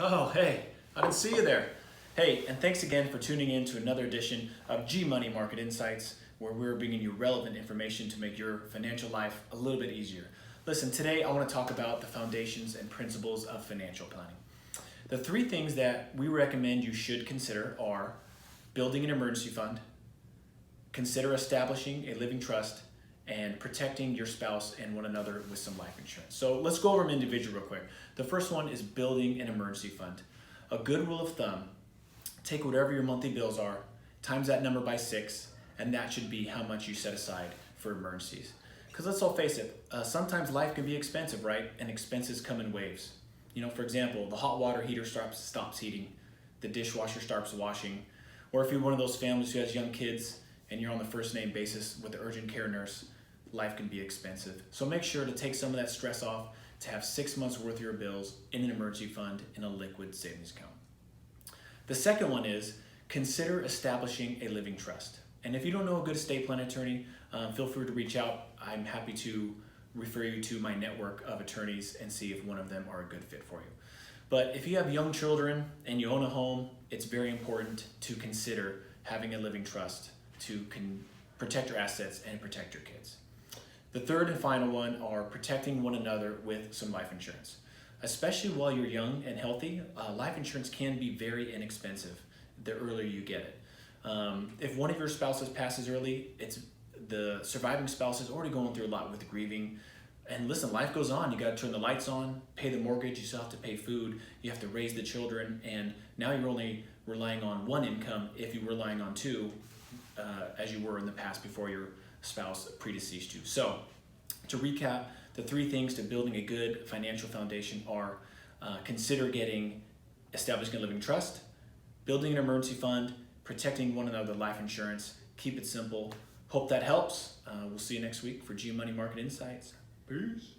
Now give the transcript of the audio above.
Oh, hey, I didn't see you there. Hey, and thanks again for tuning in to another edition of GMoney Market Insights, where we're bringing you relevant information to make your financial life a little bit easier. Listen, today I want to talk about the foundations and principles of financial planning. The three things that we recommend you should consider are building an emergency fund, consider establishing a living trust, and protecting your spouse and one another with some life insurance. So let's go over them individually real quick. The first one is building an emergency fund. A good rule of thumb, take whatever your monthly bills are, times that number by 6, and that should be how much you set aside for emergencies. Because let's all face it, sometimes life can be expensive, right? And expenses come in waves. You know, for example, the hot water heater stops heating, the dishwasher starts washing, or if you're one of those families who has young kids and you're on the first name basis with the urgent care nurse, life can be expensive. So make sure to take some of that stress off, to have 6 months worth of your bills in an emergency fund in a liquid savings account. The second one is consider establishing a living trust. And if you don't know a good estate plan attorney, feel free to reach out. I'm happy to refer you to my network of attorneys and see if one of them are a good fit for you. But if you have young children and you own a home, it's very important to consider having a living trust to protect your assets and protect your kids. The third and final one are protecting one another with some life insurance. Especially while you're young and healthy, life insurance can be very inexpensive the earlier you get it. If one of your spouses passes early, the surviving spouse is already going through a lot with grieving. And listen, life goes on. You got to turn the lights on, pay the mortgage, you still have to pay food, you have to raise the children, and now you're only relying on one income if you were relying on two, as you were in the past before your spouse predeceased you. So, to recap, the three things to building a good financial foundation are consider establishing a living trust, building an emergency fund, protecting one another with life insurance. Keep it simple. Hope that helps. We'll see you next week for GMoney Market Insights. Peace.